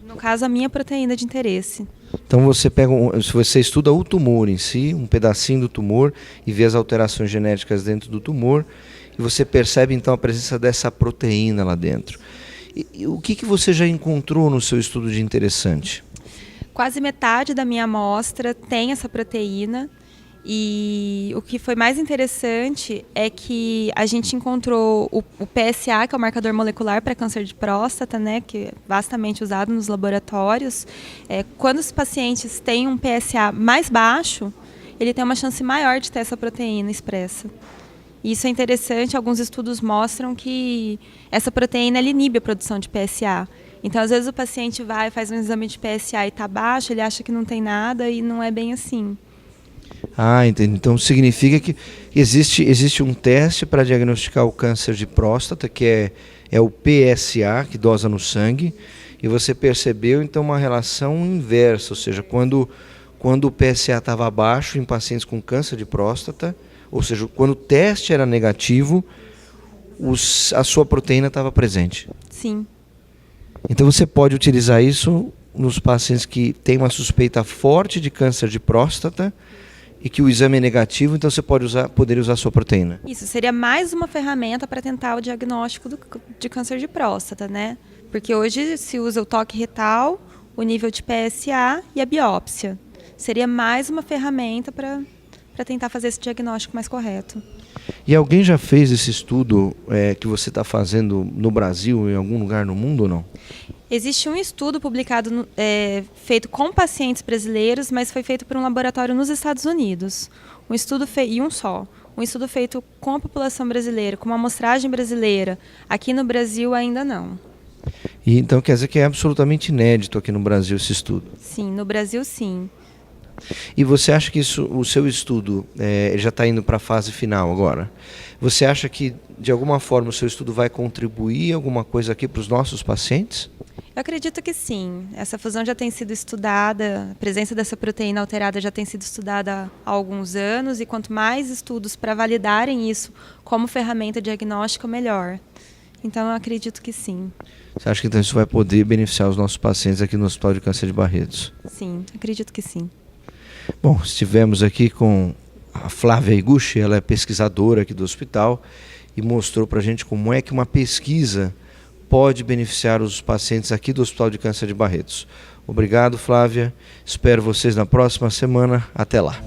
Speaker 10: No caso, a minha proteína de interesse.
Speaker 9: Então você estuda o tumor em si, um pedacinho do tumor, e vê as alterações genéticas dentro do tumor, e você percebe então a presença dessa proteína lá dentro. E o que você já encontrou no seu estudo de interessante?
Speaker 10: Quase metade da minha amostra tem essa proteína. E o que foi mais interessante é que a gente encontrou o PSA, que é o marcador molecular para câncer de próstata, né, que é vastamente usado nos laboratórios. Quando os pacientes têm um PSA mais baixo, ele tem uma chance maior de ter essa proteína expressa. E isso é interessante, alguns estudos mostram que essa proteína inibe a produção de PSA. Então, às vezes o paciente vai, faz um exame de PSA e está baixo, ele acha que não tem nada e não é bem assim.
Speaker 9: Ah, entendi. Então significa que existe um teste para diagnosticar o câncer de próstata, que é o PSA, que dosa no sangue, e você percebeu então uma relação inversa, ou seja, quando o PSA estava baixo em pacientes com câncer de próstata, ou seja, quando o teste era negativo, a sua proteína estava presente.
Speaker 10: Sim.
Speaker 9: Então você pode utilizar isso nos pacientes que têm uma suspeita forte de câncer de próstata, e que o exame é negativo, então você poderia usar a sua proteína.
Speaker 10: Isso, seria mais uma ferramenta para tentar o diagnóstico de câncer de próstata, né? Porque hoje se usa o toque retal o nível de PSA e a biópsia. Seria mais uma ferramenta para tentar fazer esse diagnóstico mais correto.
Speaker 9: E alguém já fez esse estudo que você está fazendo no Brasil, em algum lugar no mundo ou não?
Speaker 10: Existe um estudo publicado, feito com pacientes brasileiros, mas foi feito por um laboratório nos Estados Unidos. Um estudo Um estudo feito com a população brasileira, com uma amostragem brasileira. Aqui no Brasil ainda não.
Speaker 9: E então quer dizer que é absolutamente inédito aqui no Brasil esse estudo?
Speaker 10: Sim, no Brasil sim.
Speaker 9: E você acha que o seu estudo já está indo para a fase final agora? Você acha que, de alguma forma, o seu estudo vai contribuir alguma coisa aqui para os nossos pacientes?
Speaker 10: Eu acredito que sim. Essa fusão já tem sido estudada, a presença dessa proteína alterada já tem sido estudada há alguns anos, e quanto mais estudos para validarem isso como ferramenta diagnóstica, melhor. Então, eu acredito que sim.
Speaker 9: Você acha que então isso vai poder beneficiar os nossos pacientes aqui no Hospital de Câncer de Barretos?
Speaker 10: Sim, acredito que sim.
Speaker 9: Bom, estivemos aqui com a Flávia Iguchi, ela é pesquisadora aqui do hospital e mostrou para a gente como é que uma pesquisa pode beneficiar os pacientes aqui do Hospital de Câncer de Barretos. Obrigado, Flávia. Espero vocês na próxima semana. Até lá.